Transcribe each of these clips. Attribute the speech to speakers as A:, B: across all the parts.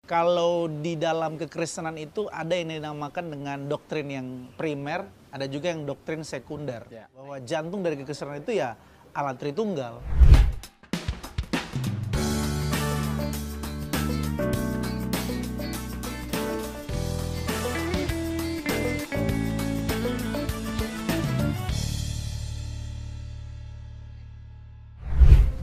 A: Kalau di dalam kekristenan itu ada yang dinamakan dengan doktrin yang primer, ada juga yang doktrin sekunder.
B: Ya.
A: Bahwa jantung dari kekristenan itu ya Allah Tritunggal.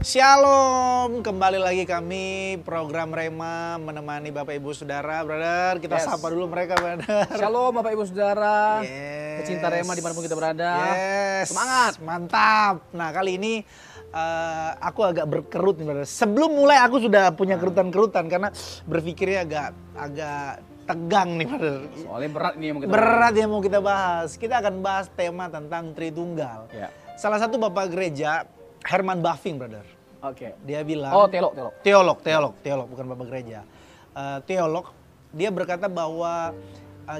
A: Shalom, kembali lagi kami program Rema menemani Bapak Ibu Saudara, brother. Kita sapa dulu mereka, brother.
B: Shalom Bapak Ibu Saudara,
A: Yes.
B: pecinta Rema dimanapun kita berada.
A: Yes.
B: Semangat.
A: Mantap. Nah, kali ini aku agak berkerut nih, brother. Sebelum mulai aku sudah punya kerutan-kerutan karena berpikirnya agak tegang nih, brother.
B: Soalnya berat nih yang mau kita
A: Berat yang mau kita bahas. Kita akan bahas tema tentang Tritunggal.
B: Ya.
A: Salah satu bapak gereja, Herman Bavinck, brother.
B: Oke.
A: Dia bilang,
B: Oh, teolog.
A: teolog, bukan bapak gereja. Teolog, dia berkata bahwa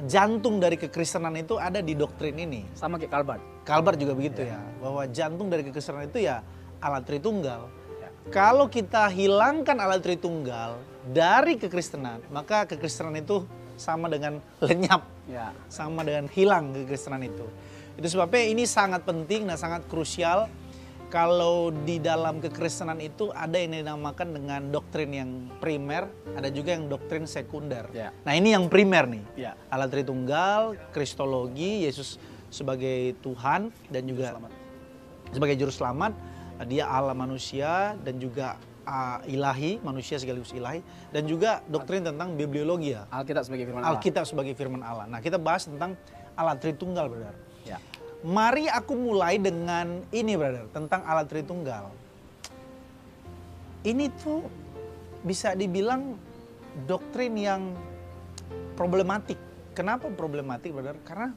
A: jantung dari kekristenan itu ada di doktrin ini.
B: Sama kayak Kalbar.
A: Kalbar juga begitu ya, bahwa jantung dari kekristenan itu ya Allah Tritunggal.
B: Ya.
A: Kalau kita hilangkan Allah Tritunggal dari kekristenan, maka kekristenan itu sama dengan lenyap,
B: Ya.
A: sama dengan hilang kekristenan itu. Itu sebabnya ini sangat penting dan sangat krusial. Kalau di dalam kekristenan itu ada yang dinamakan dengan doktrin yang primer, ada juga yang doktrin sekunder.
B: Ya.
A: Nah, ini yang primer nih.
B: Ya.
A: Allah Tritunggal, Kristologi, Yesus sebagai Tuhan dan juga sebagai juru selamat, dia Allah manusia dan juga ilahi, manusia sekaligus ilahi, dan juga doktrin tentang bibliologi ya.
B: Alkitab sebagai firman Allah.
A: Alkitab sebagai firman Allah. Nah, kita bahas tentang Allah Tritunggal, brother.
B: Ya.
A: Mari aku mulai dengan ini, brother, tentang Allah Tritunggal. Ini tuh bisa dibilang doktrin yang problematik. Kenapa problematik, brother? Karena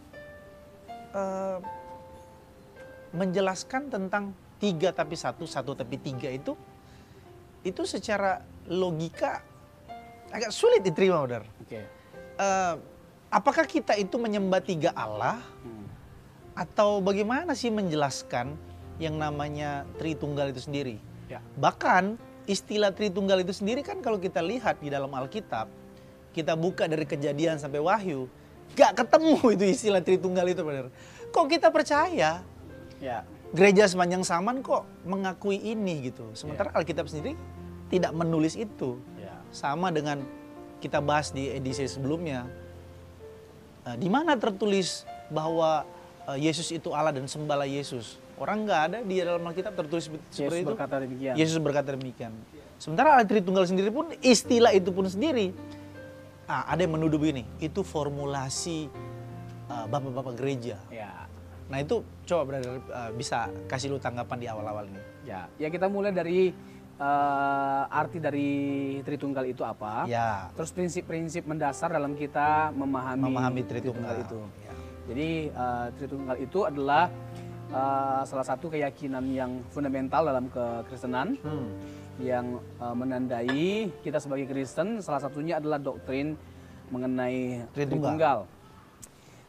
A: menjelaskan tentang 3 tapi 1, 1 tapi 3 itu secara logika agak sulit diterima, brother.
B: Oke.
A: Apakah kita itu menyembah 3 Allah? Atau bagaimana sih menjelaskan yang namanya Tritunggal itu sendiri?
B: Ya.
A: Bahkan istilah Tritunggal itu sendiri kan kalau kita lihat di dalam Alkitab, kita buka dari Kejadian sampai Wahyu, gak ketemu itu istilah Tritunggal itu, benar. Kok kita percaya?
B: Ya.
A: Gereja sepanjang zaman kok mengakui ini gitu. Sementara Alkitab sendiri tidak menulis itu.
B: Ya.
A: Sama dengan kita bahas di edisi sebelumnya. Di mana tertulis bahwa Yesus itu Allah dan sembahlah Yesus. Orang nggak ada di dalam Alkitab tertulis seperti
B: Yesus
A: itu.
B: berkata demikian.
A: Yesus berkata demikian. Sementara Allah Tritunggal sendiri pun istilah itu pun sendiri. Ada yang menuduh begini, itu formulasi bapak-bapak gereja.
B: Ya.
A: Nah itu coba brother bisa kasih lu tanggapan di awal-awal ini.
B: Ya. Ya, kita mulai dari arti dari Tritunggal itu apa?
A: Ya.
B: Terus prinsip-prinsip mendasar dalam kita memahami
A: Tritunggal
B: itu.
A: Ya.
B: Jadi Tritunggal itu adalah salah satu keyakinan yang fundamental dalam kekristenan yang menandai kita sebagai Kristen. Salah satunya adalah doktrin mengenai Tritunggal.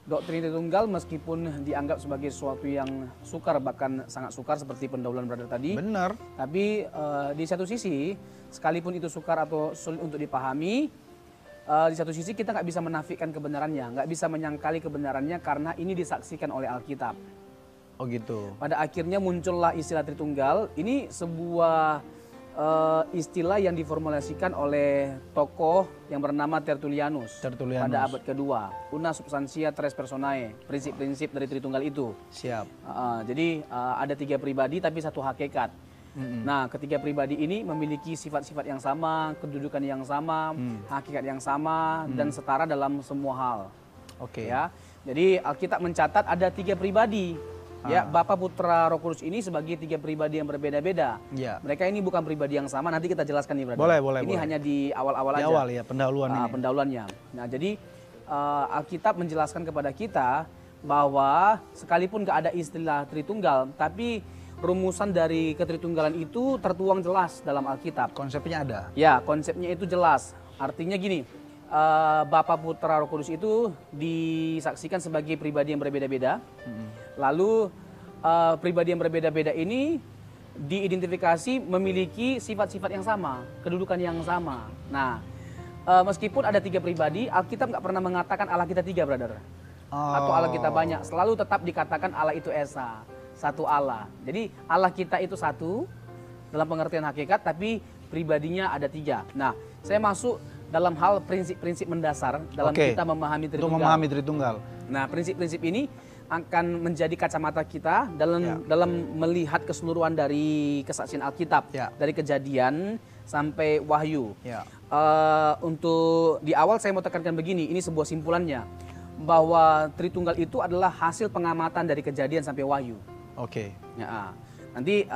B: Doktrin Tritunggal meskipun dianggap sebagai sesuatu yang sukar, bahkan sangat sukar seperti pendahuluan brother tadi.
A: Benar.
B: Tapi di satu sisi, sekalipun itu sukar atau sulit untuk dipahami, di satu sisi kita nggak bisa menafikan kebenarannya, nggak bisa menyangkali kebenarannya karena ini disaksikan oleh Alkitab.
A: Oh gitu.
B: Pada akhirnya muncullah istilah Tritunggal. Ini sebuah istilah yang diformulasikan oleh tokoh yang bernama Tertullianus. Pada abad kedua. Una substantia tres personae, prinsip-prinsip dari Tritunggal itu.
A: Siap.
B: Jadi ada 3 pribadi tapi 1 hakikat. Nah, ketiga pribadi ini memiliki sifat-sifat yang sama, kedudukan yang sama, hakikat yang sama, dan setara dalam semua hal.
A: Oke.
B: Ya, jadi Alkitab mencatat ada 3 pribadi. Ya, Bapa, Putra, Roh Kudus ini sebagai 3 pribadi yang berbeda-beda.
A: Ya.
B: Mereka ini bukan pribadi yang sama. Nanti kita jelaskan nih, brother.
A: Boleh.
B: Ini hanya di awal-awal
A: Di
B: aja.
A: awal ya pendahuluan ini.
B: Pendahuluannya. Nah, jadi Alkitab menjelaskan kepada kita bahwa sekalipun gak ada istilah Tritunggal, tapi rumusan dari ketritunggalan itu tertuang jelas dalam Alkitab.
A: Konsepnya ada.
B: Ya, konsepnya itu jelas. Artinya gini, Bapa, Putra, Roh Kudus itu disaksikan sebagai pribadi yang berbeda-beda. Lalu pribadi yang berbeda-beda ini diidentifikasi memiliki sifat-sifat yang sama, kedudukan yang sama. Nah, meskipun ada 3 pribadi, Alkitab nggak pernah mengatakan Allah kita 3, brother. Atau Allah kita banyak. Selalu tetap dikatakan Allah itu Esa, satu Allah. Jadi Allah kita itu satu dalam pengertian hakikat, tapi pribadinya ada 3. Nah, saya masuk dalam hal prinsip-prinsip mendasar dalam kita memahami Tritunggal.
A: Untuk memahami Tritunggal.
B: Nah, prinsip-prinsip ini akan menjadi kacamata kita dalam melihat keseluruhan dari kesaksian Alkitab, dari Kejadian sampai Wahyu. Untuk di awal saya mau tekankan begini, ini sebuah simpulannya, bahwa Tritunggal itu adalah hasil pengamatan dari Kejadian sampai Wahyu. Ya, nanti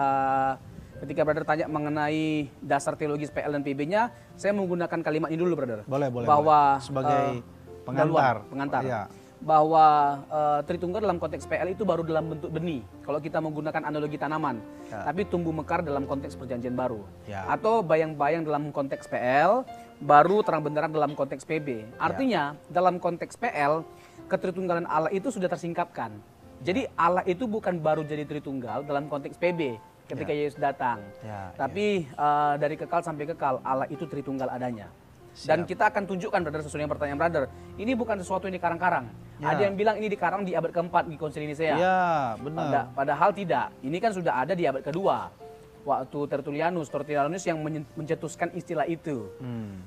B: ketika brother tanya mengenai dasar teologis PL dan PB-nya, saya menggunakan kalimat ini dulu, brother.
A: Boleh.
B: Bahwa
A: sebagai pengantar.
B: Ya. Bahwa Tritunggal dalam konteks PL itu baru dalam bentuk benih, kalau kita menggunakan analogi tanaman, tapi tumbuh mekar dalam konteks perjanjian baru, atau bayang-bayang dalam konteks PL, baru terang benderang dalam konteks PB. Artinya dalam konteks PL, ketritunggalan Allah itu sudah tersingkapkan. Jadi Allah itu bukan baru jadi Tritunggal dalam konteks PB ketika Yesus datang, tapi dari kekal sampai kekal Allah itu Tritunggal adanya. Dan kita akan tunjukkan, brother, sesuai dengan pertanyaan brother, ini bukan sesuatu yang dikarang-karang. Ada yang bilang ini dikarang di abad keempat di Konsili Nisea.
A: Benar.
B: Padahal tidak. Ini kan sudah ada di abad kedua. Waktu Tertullianus yang mencetuskan istilah itu.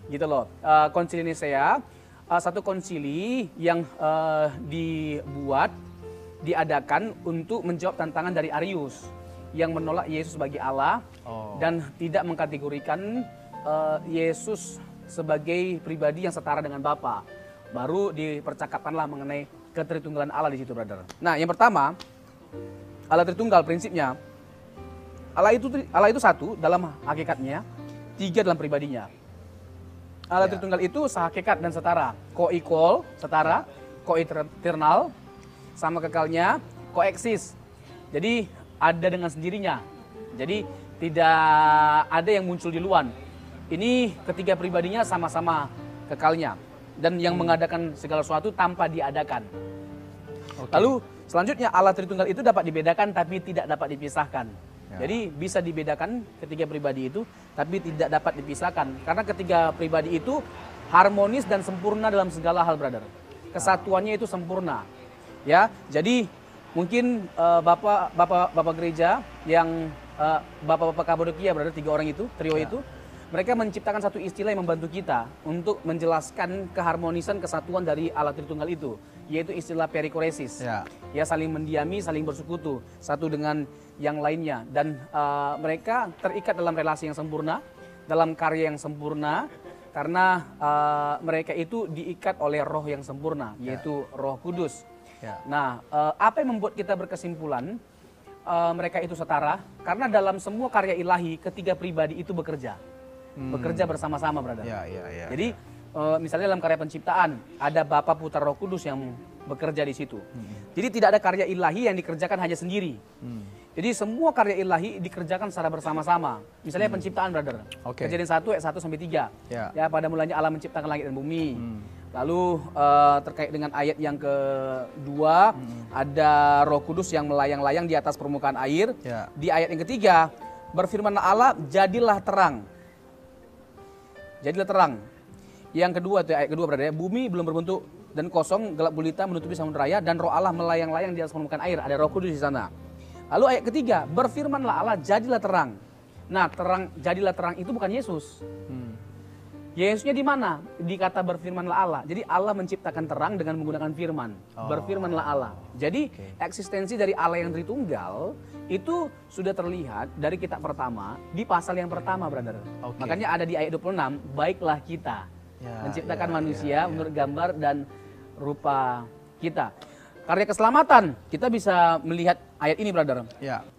B: Gitu loh. Konsili Nisea, satu konsili yang diadakan untuk menjawab tantangan dari Arius yang menolak Yesus sebagai Allah dan tidak mengkategorikan Yesus sebagai pribadi yang setara dengan Bapa. Baru dipercakapkanlah mengenai ketritunggalan Allah di situ, brother. Nah, yang pertama, Allah Tritunggal prinsipnya, Allah itu satu dalam hakikatnya, 3 dalam pribadinya. Allah Tritunggal itu sehakikat dan setara, co-equal, setara, co-eternal, sama kekalnya, koeksis. Jadi ada dengan sendirinya. Jadi tidak ada yang muncul di luar. Ini ketiga pribadinya sama-sama kekalnya dan yang mengadakan segala sesuatu tanpa diadakan. Lalu selanjutnya Allah Tritunggal itu dapat dibedakan tapi tidak dapat dipisahkan. Jadi bisa dibedakan ketiga pribadi itu tapi tidak dapat dipisahkan karena ketiga pribadi itu harmonis dan sempurna dalam segala hal, brother. Kesatuannya itu sempurna. Ya, jadi mungkin bapak gereja yang bapak-bapak Kapadokia, brother, 3 orang itu, trio itu, mereka menciptakan satu istilah yang membantu kita untuk menjelaskan keharmonisan kesatuan dari Allah Tritunggal itu, yaitu istilah perikoresis. Ya, saling mendiami, saling bersekutu satu dengan yang lainnya, dan mereka terikat dalam relasi yang sempurna, dalam karya yang sempurna, karena mereka itu diikat oleh roh yang sempurna, yaitu Roh Kudus. Nah, apa yang membuat kita berkesimpulan mereka itu setara? Karena dalam semua karya ilahi, ketiga pribadi itu bekerja bersama-sama, brother. Jadi misalnya dalam karya penciptaan ada Bapa, Putra, Roh Kudus yang bekerja di situ. Jadi tidak ada karya ilahi yang dikerjakan hanya sendiri. Jadi semua karya ilahi dikerjakan secara bersama-sama. Misalnya penciptaan, brother. Kejadian 1 ayat 1 sampai 3. Ya, pada mulanya Allah menciptakan langit dan bumi. Lalu terkait dengan ayat yang kedua, ada Roh Kudus yang melayang-layang di atas permukaan air. Di ayat yang ketiga, berfirmanlah Allah, jadilah terang. Jadilah terang. Yang kedua, itu ayat kedua, berarti bumi belum berbentuk dan kosong, gelap gulita menutupi samudera raya, dan Roh Allah melayang-layang di atas permukaan air. Ada Roh Kudus di sana. Lalu ayat ketiga, berfirmanlah Allah, jadilah terang. Nah, jadilah terang itu bukan Yesus. Yesusnya di mana? Di kata berfirmanlah Allah. Jadi Allah menciptakan terang dengan menggunakan firman. Berfirmanlah Allah. Jadi eksistensi dari Allah yang Tritunggal itu sudah terlihat dari kitab pertama di pasal yang pertama, brother. Makanya ada di ayat 26, baiklah kita menciptakan manusia menurut gambar dan rupa kita. Karya keselamatan, kita bisa melihat ayat ini, brother.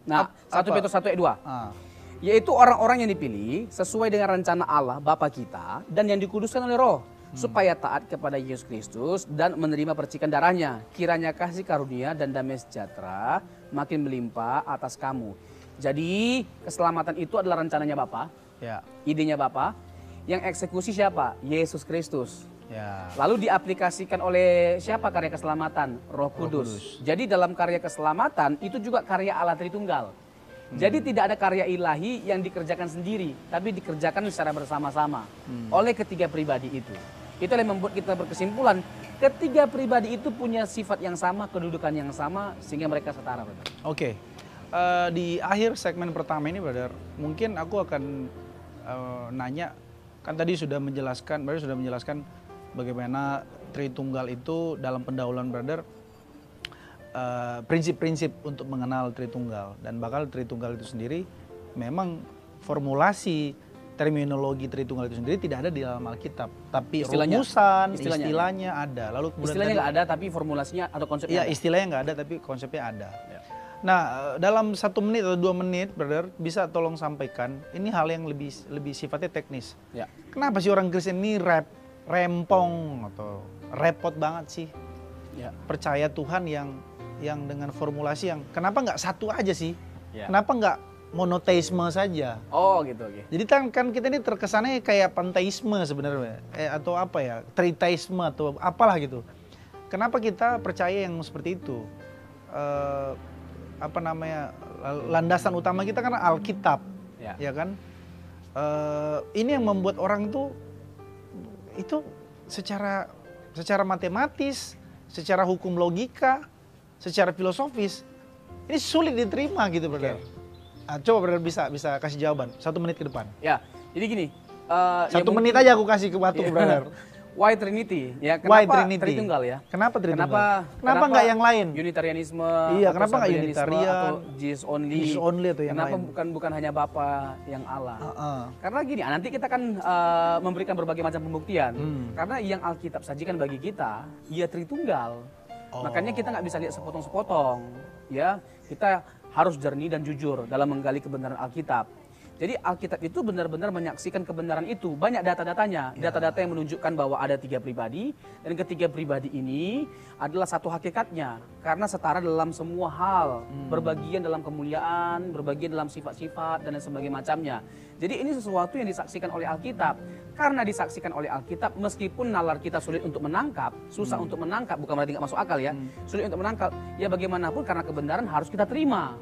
B: Nah, 1 Petrus 1 ayat 2. Yaitu orang-orang yang dipilih sesuai dengan rencana Allah Bapa kita dan yang dikuduskan oleh Roh, supaya taat kepada Yesus Kristus dan menerima percikan darahnya. Kiranya kasih karunia dan damai sejahtera makin melimpah atas kamu. Jadi keselamatan itu adalah rencananya Bapa, idenya Bapa. Yang eksekusi siapa? Yesus Kristus. Lalu diaplikasikan oleh siapa karya keselamatan? Roh Kudus. Jadi dalam karya keselamatan itu juga karya Allah Tritunggal. Jadi tidak ada karya ilahi yang dikerjakan sendiri, tapi dikerjakan secara bersama-sama oleh ketiga pribadi itu. Itulah yang membuat kita berkesimpulan ketiga pribadi itu punya sifat yang sama, kedudukan yang sama, sehingga mereka setara.
A: Oke. Di akhir segmen pertama ini, Brother, mungkin aku akan nanya, kan tadi sudah menjelaskan bagaimana Tritunggal itu dalam pendahuluan Brother, prinsip-prinsip untuk mengenal Tritunggal, dan bakal Tritunggal itu sendiri memang formulasi terminologi Tritunggal itu sendiri tidak ada di dalam Alkitab, tapi istilahnya ada. Lalu kemudian
B: istilahnya nggak ada, tapi formulasinya atau konsepnya.
A: Iya, istilahnya nggak ada, tapi konsepnya ada. Ya. Nah, dalam 1 menit atau 2 menit, Brother, bisa tolong sampaikan ini hal yang lebih sifatnya teknis.
B: Ya.
A: Kenapa sih orang Kristen ini rempong atau repot banget sih? Ya. Percaya Tuhan yang dengan formulasi yang kenapa nggak satu aja sih? Ya. Kenapa nggak monoteisme saja?
B: Oh gitu. Okay.
A: Jadi kan kita ini terkesannya kayak panteisme sebenarnya, atau apa ya, triteisme atau apalah gitu. Kenapa kita percaya yang seperti itu? Landasan utama kita kan Alkitab, ya kan? Ini yang membuat orang itu secara matematis, secara hukum logika, secara filosofis, ini sulit diterima gitu, Brother. Okay. Coba Brother bisa kasih jawaban 1 menit ke depan.
B: Ya, jadi gini.
A: 1 menit aja aku kasih ke Batu, Brother.
B: Why Trinity? Ya,
A: kenapa Trinity?
B: Tritunggal ya?
A: Kenapa Tritunggal? Kenapa nggak yang lain?
B: Unitarianisme?
A: Iya, kenapa nggak Unitarian?
B: Atau Jesus only?
A: Jesus only atau yang
B: kenapa
A: lain?
B: bukan hanya Bapa yang Allah? Karena gini, nanti kita kan memberikan berbagai macam pembuktian. Karena yang Alkitab sajikan bagi kita, ia Tritunggal. Makanya kita nggak bisa lihat sepotong-sepotong. Ya, kita harus jernih dan jujur dalam menggali kebenaran Alkitab. Jadi Alkitab itu benar-benar menyaksikan kebenaran itu. Banyak data-datanya, data-data yang menunjukkan bahwa ada 3 pribadi, dan ketiga pribadi ini adalah satu hakikatnya. Karena setara dalam semua hal, berbagian dalam kemuliaan, berbagian dalam sifat-sifat, dan sebagainya macamnya. Jadi ini sesuatu yang disaksikan oleh Alkitab. Karena disaksikan oleh Alkitab, meskipun nalar kita sulit untuk menangkap, susah untuk menangkap, bukan berarti nggak masuk akal ya, sulit untuk menangkap, ya bagaimanapun karena kebenaran harus kita terima.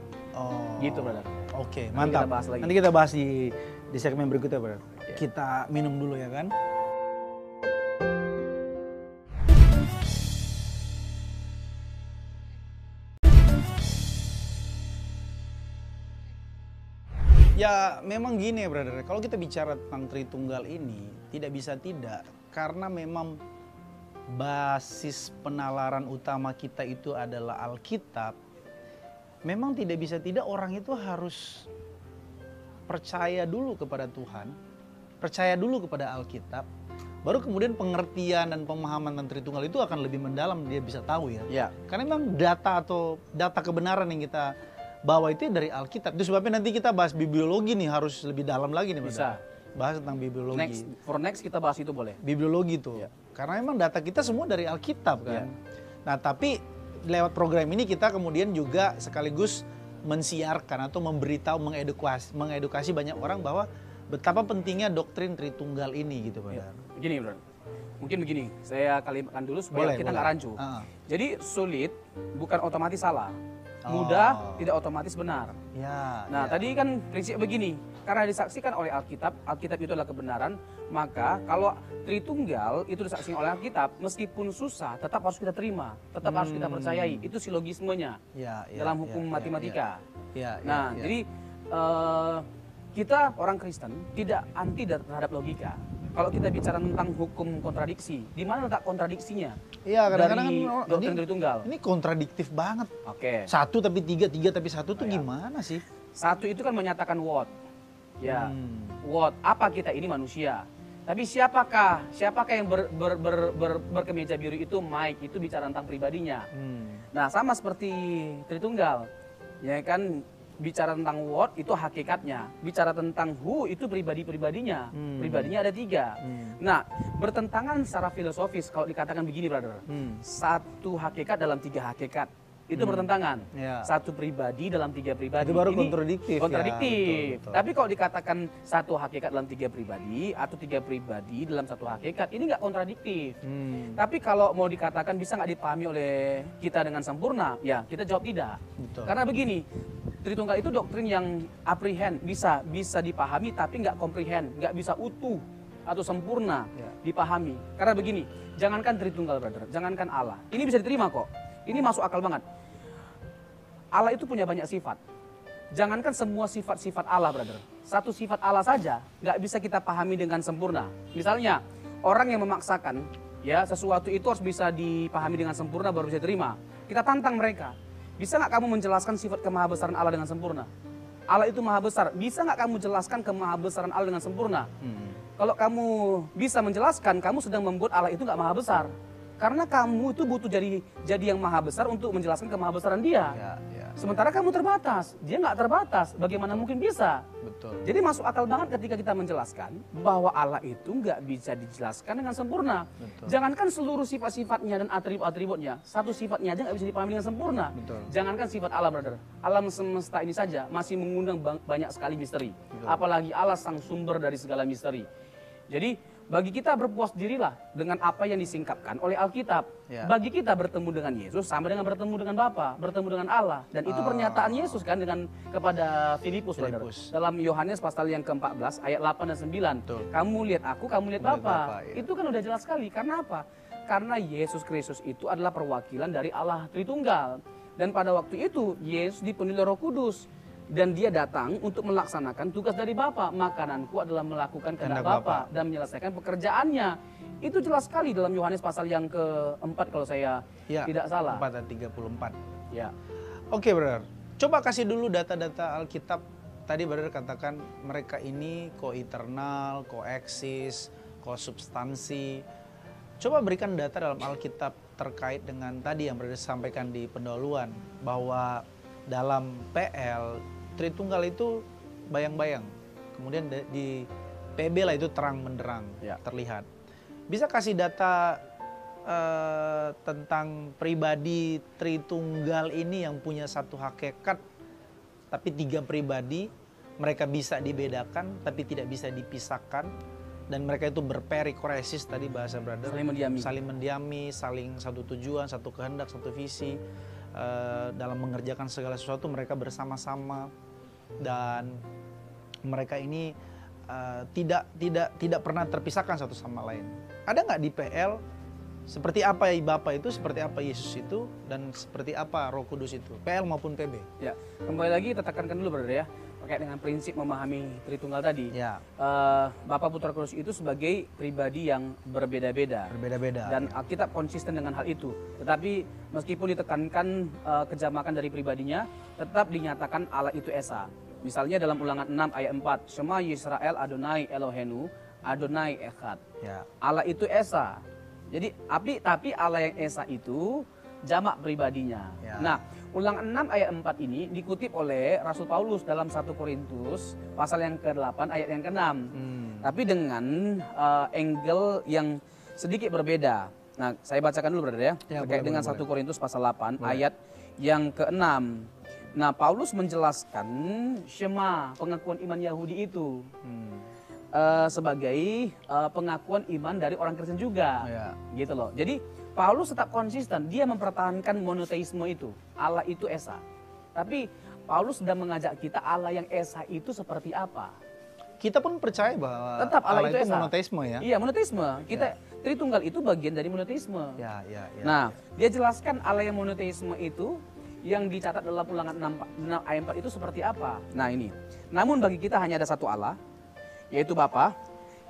B: Gitu, Brother.
A: Oke, mantap. Nanti kita bahas di segmen berikutnya, Brother. Kita minum dulu ya kan. Ya memang gini ya, Brother, kalau kita bicara tentang Tritunggal ini tidak bisa tidak, karena memang basis penalaran utama kita itu adalah Alkitab. Memang tidak bisa tidak orang itu harus percaya dulu kepada Tuhan, percaya dulu kepada Alkitab, baru kemudian pengertian dan pemahaman tentang Tritunggal itu akan lebih mendalam, dia bisa tahu ya. Karena memang data kebenaran yang kita bawa itu dari Alkitab. Itu sebabnya nanti kita bahas bibliologi nih, harus lebih dalam lagi nih.
B: Bisa.
A: Bahas tentang bibliologi.
B: Next kita bahas itu boleh.
A: Bibliologi tuh. Karena memang data kita semua dari Alkitab kan. Nah tapi lewat program ini kita kemudian juga sekaligus mensiarkan atau memberitahu, mengedukasi banyak orang bahwa betapa pentingnya doktrin Tritunggal ini gitu, Pak.
B: Begini, Bro. Mungkin begini, saya kalimatkan dulu supaya kita nggak rancu. Jadi sulit bukan otomatis salah. Mudah tidak otomatis benar. Nah, tadi kan prinsip begini, karena disaksikan oleh Alkitab, Alkitab itu adalah kebenaran, maka kalau Tritunggal itu disaksikan oleh Alkitab, meskipun susah, tetap harus kita terima, tetap harus kita percayai. Itu silogismenya dalam hukum matematika. Jadi kita orang Kristen tidak anti terhadap logika. Kalau kita bicara tentang hukum kontradiksi, di mana letak kontradiksinya?
A: Iya, kadang-kadang
B: dari doktrin Tritunggal.
A: Ini kontradiktif banget.
B: Oke.
A: 1 tapi 3, 3 tapi 1 tuh gimana sih?
B: 1 itu kan menyatakan what. Ya. What, apa kita ini manusia. Tapi siapakah yang berkemeja biru itu Mike, itu bicara tentang pribadinya. Nah, sama seperti Tritunggal. Ya kan, bicara tentang what itu hakikatnya, bicara tentang who itu pribadinya, pribadinya ada 3. Nah, bertentangan secara filosofis kalau dikatakan begini, Brother. 1 hakikat dalam 3 hakikat itu bertentangan. 1 pribadi dalam 3 pribadi.
A: Itu baru
B: ini
A: kontradiktif.
B: Betul. Tapi kalau dikatakan 1 hakikat dalam 3 pribadi atau 3 pribadi dalam 1 hakikat, ini nggak kontradiktif. Tapi kalau mau dikatakan bisa nggak dipahami oleh kita dengan sempurna, ya kita jawab tidak. Karena begini. Tritunggal itu doktrin yang apprehend, bisa dipahami tapi nggak comprehend, nggak bisa utuh atau sempurna dipahami. Karena begini, jangankan Tritunggal, brother, jangankan Allah. Ini bisa diterima kok. Ini masuk akal banget. Allah itu punya banyak sifat. Jangankan semua sifat-sifat Allah, brother. Satu sifat Allah saja nggak bisa kita pahami dengan sempurna. Misalnya, orang yang memaksakan ya sesuatu itu harus bisa dipahami dengan sempurna baru bisa diterima. Kita tantang mereka. Bisa nggak kamu menjelaskan sifat kemahabesaran Allah dengan sempurna? Allah itu maha besar. Bisa nggak kamu jelaskan kemahabesaran Allah dengan sempurna? Kalau kamu bisa menjelaskan, kamu sedang membuat Allah itu nggak maha besar. Karena kamu itu butuh jadi yang maha besar untuk menjelaskan kemahabesaran Dia. Sementara kamu terbatas, Dia nggak terbatas. Bagaimana mungkin bisa?
A: Betul.
B: Jadi masuk akal banget ketika kita menjelaskan bahwa Allah itu nggak bisa dijelaskan dengan sempurna.
A: Betul.
B: Jangankan seluruh sifat-sifatnya dan atribut-atributnya, satu sifatnya aja nggak bisa dipahami dengan sempurna.
A: Betul.
B: Jangankan sifat Allah, brother. Alam semesta ini saja masih mengundang banyak sekali misteri.
A: Betul.
B: Apalagi Allah sang sumber dari segala misteri. Jadi bagi kita berpuas dirilah dengan apa yang disingkapkan oleh Alkitab.
A: Ya.
B: Bagi kita bertemu dengan Yesus sama dengan bertemu dengan Bapa, bertemu dengan Allah. Dan itu pernyataan Yesus kan kepada Filipus, brother. Dalam Yohanes pasal yang ke-14 ayat 8 dan 9.
A: Betul.
B: Kamu lihat aku, kamu lihat Bapa.
A: Bapa, ya.
B: Itu kan udah jelas sekali. Karena apa? Karena Yesus Kristus itu adalah perwakilan dari Allah Tritunggal. Dan pada waktu itu Yesus dipenuhi Roh Kudus. Dan dia datang untuk melaksanakan tugas dari Bapa. Makananku adalah melakukan kehendak Bapa dan menyelesaikan pekerjaannya. Itu jelas sekali dalam Yohanes pasal yang ke-4 kalau saya tidak salah.
A: 4 dan 34.
B: Ya.
A: Oke, brother. Coba kasih dulu data-data Alkitab. Tadi brother katakan mereka ini ko-eternal, ko-eksis, ko-substansi. Coba berikan data dalam Alkitab terkait dengan tadi yang brother sampaikan di pendahuluan. Bahwa dalam PL, Tritunggal itu bayang-bayang. Kemudian di PB lah itu terang benderang, terlihat. Bisa kasih data tentang pribadi Tritunggal ini yang punya satu hakikat, tapi 3 pribadi, mereka bisa dibedakan, tapi tidak bisa dipisahkan. Dan mereka itu berperikoresis tadi bahasa brother. Saling mendiami, saling satu tujuan, satu kehendak, satu visi. Dalam mengerjakan segala sesuatu mereka bersama-sama dan mereka ini tidak pernah terpisahkan satu sama lain. Ada nggak di PL seperti apa Bapa itu, seperti apa Yesus itu, dan seperti apa Roh Kudus itu, PL maupun PB? Ya,
B: kembali lagi kita tekankan dulu brother ya, terkait dengan prinsip memahami Tritunggal tadi.
A: Ya.
B: Bapa, Putra, Kudus itu sebagai pribadi yang berbeda-beda. Dan Alkitab konsisten dengan hal itu. Tetapi meskipun ditekankan kejamakan dari pribadinya, tetap dinyatakan Allah itu Esa. Misalnya dalam Ulangan 6 ayat 4, Shema Yisrael Adonai Elohenu, Adonai Echad.
A: Ya.
B: Allah itu Esa. Jadi tapi Allah yang Esa itu jamak pribadinya.
A: Ya.
B: Nah, Ulangan 6 ayat 4 ini dikutip oleh Rasul Paulus dalam 1 Korintus pasal yang ke-8 ayat yang ke-6. Tapi dengan angle yang sedikit berbeda. Nah, saya bacakan dulu brother ya. Terkait dengan 1 Korintus pasal 8 ayat yang ke-6. Nah, Paulus menjelaskan Shema, pengakuan iman Yahudi itu. Sebagai pengakuan iman dari orang Kristen juga. Gitu loh. Jadi Paulus tetap konsisten, dia mempertahankan monoteisme itu. Allah itu Esa. Tapi Paulus sedang mengajak kita Allah yang Esa itu seperti apa?
A: Kita pun percaya bahwa
B: tetap Allah itu Esa.
A: monoteisme ya.
B: Iya, monoteisme. Kita Tritunggal itu bagian dari monoteisme. Nah, dia jelaskan Allah yang monoteisme itu yang dicatat dalam Ulangan 6 ayat 4 itu seperti apa? Nah, ini. Namun bagi kita hanya ada satu Allah, yaitu Bapa,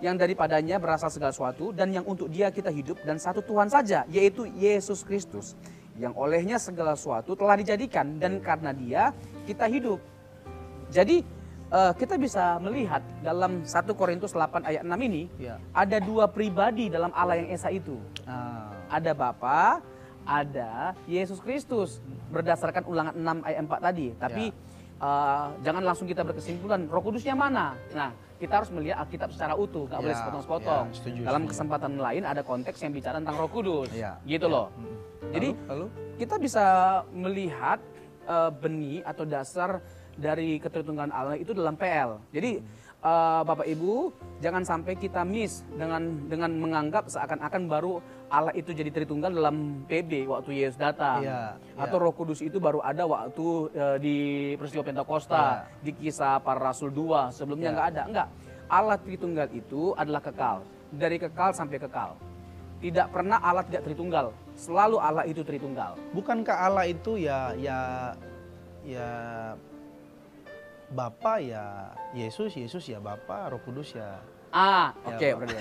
B: yang daripadanya berasal segala sesuatu dan yang untuk Dia kita hidup, dan satu Tuhan saja, yaitu Yesus Kristus, yang olehnya segala sesuatu telah dijadikan dan karena Dia kita hidup. Jadi kita bisa melihat dalam 1 Korintus 8 ayat 6 ini ada 2 pribadi dalam Allah yang Esa itu. Ada Bapa, ada Yesus Kristus berdasarkan Ulangan 6 ayat 4 tadi. Tapi jangan langsung kita berkesimpulan Roh Kudusnya mana. Nah, kita harus melihat Alkitab secara utuh, nggak boleh sepotong-sepotong. Dalam kesempatan lain ada konteks yang bicara tentang Roh Kudus, gitu loh. Jadi kita bisa melihat benih atau dasar dari ketritunggalan Allah itu dalam PL. Jadi Bapak Ibu, jangan sampai kita miss dengan menganggap seakan-akan baru Allah itu jadi Tritunggal dalam PB waktu Yesus datang. Atau Roh Kudus itu baru ada waktu di peristiwa Pentakosta, di Kisah Para Rasul 2, sebelumnya nggak ada. Enggak. Allah Tritunggal itu adalah kekal, dari kekal sampai kekal. Tidak pernah Allah tidak Tritunggal, selalu Allah itu Tritunggal.
A: Bukankah Allah itu ya Bapa ya Yesus, Yesus ya Bapa, Roh Kudus ya.
B: Oke, brother.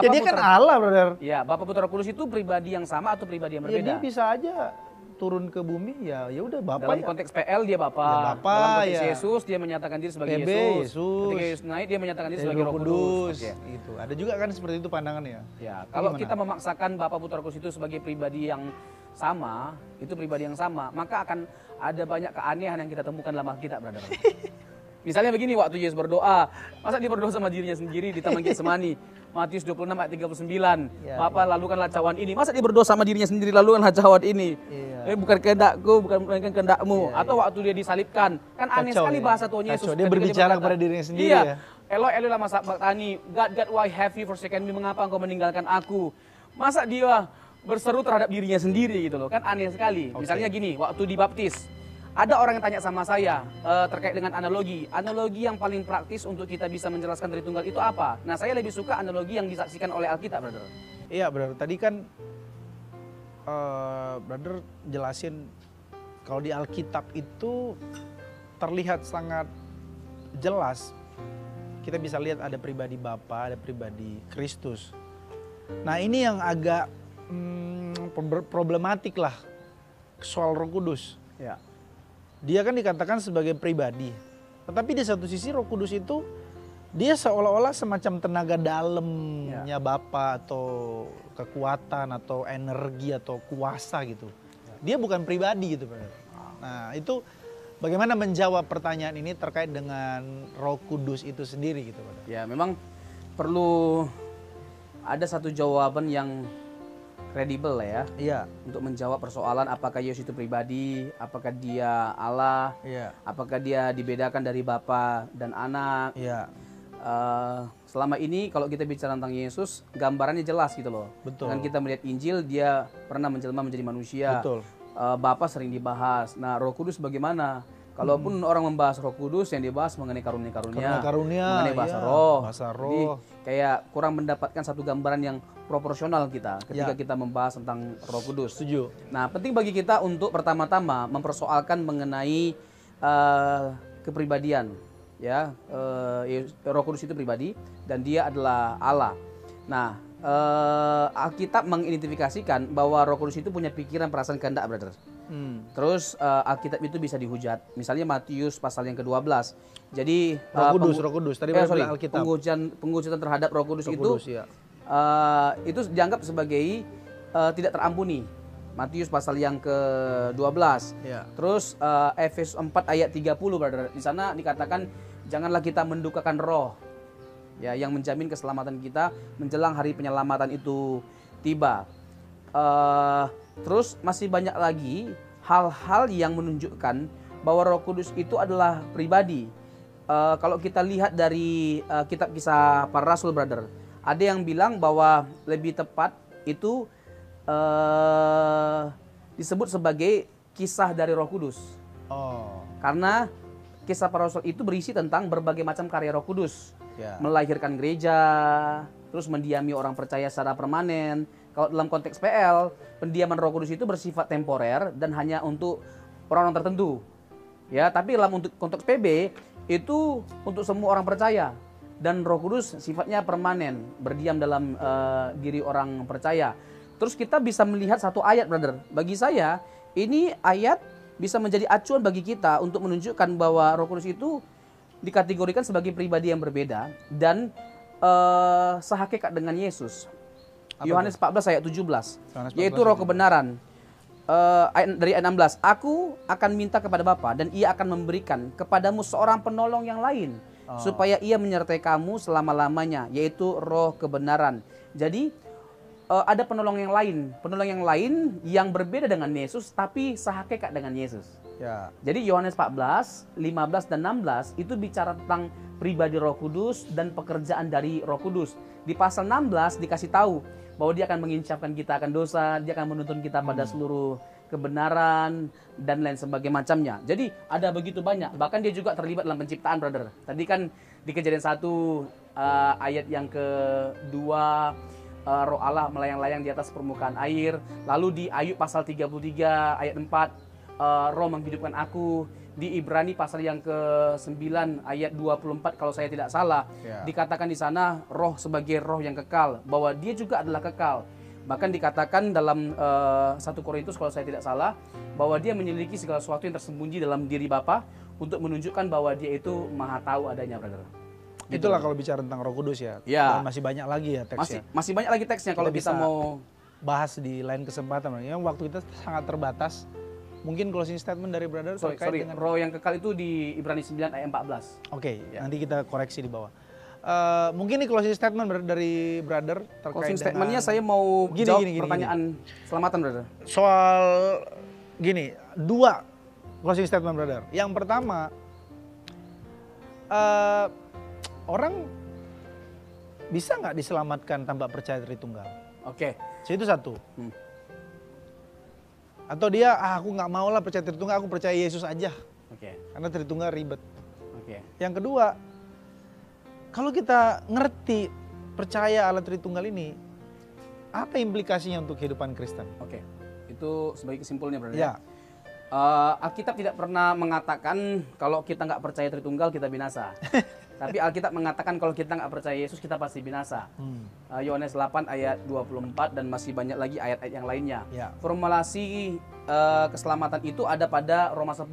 A: Jadi kan Allah, brother.
B: Ya, Bapa Putra Roh Kudus itu pribadi yang sama atau pribadi yang berbeda?
A: Ya, dia bisa aja turun ke bumi ya udah Bapa.
B: Dalam konteks PL dia Bapa.
A: Ya, Bapa,
B: dalam konteks Yesus dia menyatakan diri sebagai
A: PB,
B: Yesus.
A: Yesus.
B: Ketika Yesus naik dia menyatakan diri sebagai Roh Kudus.
A: Itu. Ada juga kan seperti itu pandangannya.
B: Ya, kalau kita memaksakan Bapa Putra Roh Kudus itu sebagai pribadi yang sama, itu pribadi yang sama, maka akan ada banyak keanehan yang kita temukan dalam Alkitab, brother. Misalnya begini, waktu Yesus berdoa, masa dia berdoa sama dirinya sendiri di Taman Getsemani? Matius 26 ayat 39. Bapa, lalukanlah cawan ini. Masa dia berdoa sama dirinya sendiri, lalukanlah cawan ini? Bukan kehendakku, bukan kehendakmu. Atau waktu dia disalibkan. Kan aneh sekali bahasa Tuhan Yesus.
A: Dia berbicara kepada dirinya sendiri ya.
B: Eloi, Eloi lama sabachthani. God, God, why have you forsaken me? Mengapa engkau meninggalkan aku? Masa dia berseru terhadap dirinya sendiri gitu loh. Kan aneh sekali. Misalnya gini, waktu dibaptis. Ada orang yang tanya sama saya terkait dengan analogi. Analogi yang paling praktis untuk kita bisa menjelaskan Tritunggal itu apa? Nah, saya lebih suka analogi yang disaksikan oleh Alkitab, brother.
A: Iya, brother. Tadi kan brother jelasin kalau di Alkitab itu terlihat sangat jelas. Kita bisa lihat ada pribadi Bapa, ada pribadi Kristus. Nah, ini yang agak problematik lah soal Roh Kudus.
B: Ya.
A: Dia kan dikatakan sebagai pribadi. Tetapi di satu sisi Roh Kudus itu dia seolah-olah semacam tenaga dalamnya Bapa atau kekuatan atau energi atau kuasa gitu. Dia bukan pribadi gitu. Nah, itu bagaimana menjawab pertanyaan ini terkait dengan Roh Kudus itu sendiri gitu.
B: Ya, memang perlu ada satu jawaban yang kredibel lah ya.
A: Iya.
B: Untuk menjawab persoalan apakah Yesus itu pribadi, apakah dia Allah, apakah dia dibedakan dari Bapa dan Anak.
A: Iya.
B: Selama ini kalau kita bicara tentang Yesus, gambarannya jelas gitu loh.
A: Betul.
B: Dengan kita melihat Injil, dia pernah menjelma menjadi manusia.
A: Betul.
B: Bapa sering dibahas. Nah, Roh Kudus bagaimana? Kalaupun orang membahas Roh Kudus, yang dibahas mengenai karunia-karunia, mengenai bahasa roh. Jadi kayak kurang mendapatkan satu gambaran yang proporsional kita ketika kita membahas tentang Roh Kudus.
A: Setuju.
B: Nah, penting bagi kita untuk pertama-tama mempersoalkan mengenai kepribadian, ya. Roh Kudus itu pribadi dan dia adalah Allah. Nah, Alkitab mengidentifikasikan bahwa Roh Kudus itu punya pikiran, perasaan, kehendak, brother. Terus Alkitab itu bisa dihujat. Misalnya Matius pasal yang ke-12. Jadi
A: Roh Kudus. Tadi Alkitab.
B: Penghujatan terhadap Roh Kudus itu itu dianggap sebagai tidak terampuni. Matius pasal yang ke-12. Terus Efesus 4 ayat 30, brother. Di sana dikatakan janganlah kita mendukakan roh. Ya, yang menjamin keselamatan kita menjelang hari penyelamatan itu tiba. Terus masih banyak lagi hal-hal yang menunjukkan bahwa Roh Kudus itu adalah pribadi. Kalau kita lihat dari kitab Kisah Para Rasul, brother, ada yang bilang bahwa lebih tepat itu disebut sebagai kisah dari Roh Kudus. Karena Kisah Para Rasul itu berisi tentang berbagai macam karya Roh Kudus. Melahirkan gereja, terus mendiami orang percaya secara permanen. Kalau dalam konteks PL, pendiaman Roh Kudus itu bersifat temporer dan hanya untuk orang-orang tertentu. Ya, tapi dalam untuk konteks PB itu untuk semua orang percaya. Dan Roh Kudus sifatnya permanen, berdiam dalam diri orang percaya. Terus kita bisa melihat satu ayat, brother. Bagi saya, ini ayat bisa menjadi acuan bagi kita untuk menunjukkan bahwa Roh Kudus itu dikategorikan sebagai pribadi yang berbeda dan sehakikat dengan Yesus. Yohanes 14 ayat 17, yaitu Roh kebenaran. Dari ayat 16, aku akan minta kepada Bapa dan ia akan memberikan kepadamu seorang penolong yang lain, supaya ia menyertai kamu selama-lamanya, yaitu Roh kebenaran. Jadi ada penolong yang lain yang berbeda dengan Yesus tapi sehakikat dengan Yesus. Jadi Yohanes 14, 15 dan 16 itu bicara tentang pribadi Roh Kudus dan pekerjaan dari Roh Kudus. Di pasal 16 dikasih tahu bahwa dia akan mengincapkan kita akan dosa, dia akan menuntun kita pada seluruh kebenaran dan lain sebagainya macamnya. Jadi ada begitu banyak. Bahkan dia juga terlibat dalam penciptaan, brother. Tadi kan di Kejadian 1 ayat yang kedua, Roh Allah melayang-layang di atas permukaan air. Lalu di Ayub pasal 33 ayat 4, Roh menghidupkan aku. Di Ibrani pasal yang ke-9 ayat 24 kalau saya tidak salah, dikatakan di sana roh sebagai roh yang kekal, bahwa dia juga adalah kekal. Bahkan dikatakan dalam 1 Korintus kalau saya tidak salah, bahwa dia menyelidiki segala sesuatu yang tersembunyi dalam diri Bapa untuk menunjukkan bahwa dia itu maha tahu adanya, brother.
A: Itulah kalau bicara tentang Roh Kudus ya.
B: Ya.
A: Dan masih banyak lagi ya teksnya.
B: Masih banyak lagi teksnya kalau kita mau
A: bahas di lain kesempatan. Yang waktu kita sangat terbatas. Mungkin closing statement dari brother terkait dengan
B: roh yang kekal itu di Ibrani 9 ayat 14.
A: Oke, nanti kita koreksi di bawah. Mungkin ini closing statement dari brother terkait
B: closing
A: dengan
B: statementnya saya mau jawab pertanyaan selamatan, brother.
A: Soal gini, 2 closing statement brother. Yang pertama, orang bisa nggak diselamatkan tanpa percaya Tritunggal?
B: Oke.
A: Itu satu. Atau dia, aku nggak mau lah percaya Tritunggal, aku percaya Yesus aja.
B: Oke.
A: Karena Tritunggal ribet.
B: Oke.
A: Yang kedua, kalau kita ngerti percaya Allah Tritunggal ini, apa implikasinya untuk kehidupan Kristen?
B: Oke. Itu sebagai kesimpulannya, brother.
A: Ya.
B: Alkitab tidak pernah mengatakan kalau kita nggak percaya Tritunggal kita binasa. Tapi Alkitab mengatakan kalau kita nggak percaya Yesus kita pasti binasa. Yohanes 8 ayat 24 dan masih banyak lagi ayat-ayat yang lainnya.
A: Ya.
B: Formulasi keselamatan itu ada pada Roma 10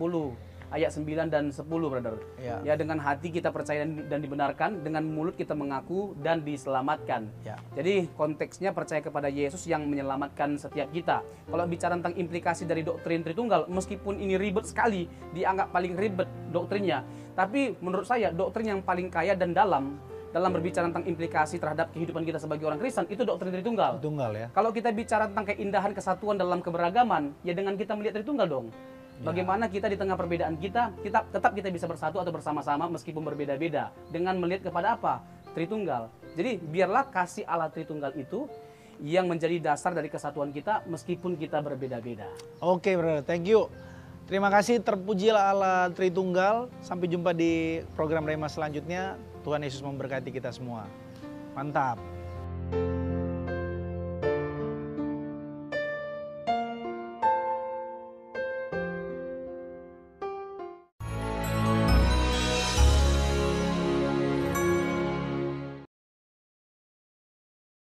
B: ayat 9 dan 10, brother. Ya, dengan hati kita percaya dan dibenarkan, dengan mulut kita mengaku dan diselamatkan.
A: Ya.
B: Jadi konteksnya percaya kepada Yesus yang menyelamatkan setiap kita. Kalau bicara tentang implikasi dari doktrin Tritunggal, meskipun ini ribet sekali, dianggap paling ribet doktrinnya, tapi menurut saya doktrin yang paling kaya dan dalam berbicara tentang implikasi terhadap kehidupan kita sebagai orang Kristen itu doktrin Tritunggal.
A: Tritunggal ya.
B: Kalau kita bicara tentang keindahan kesatuan dalam keberagaman, ya dengan kita melihat Tritunggal dong. Bagaimana kita di tengah perbedaan kita tetap kita bisa bersatu atau bersama-sama meskipun berbeda-beda dengan melihat kepada apa? Tritunggal. Jadi biarlah kasih Allah Tritunggal itu yang menjadi dasar dari kesatuan kita meskipun kita berbeda-beda.
A: Oke, brother, thank you. Terima kasih, terpujilah Allah Tritunggal. Sampai jumpa di program Rema selanjutnya. Tuhan Yesus memberkati kita semua. Mantap.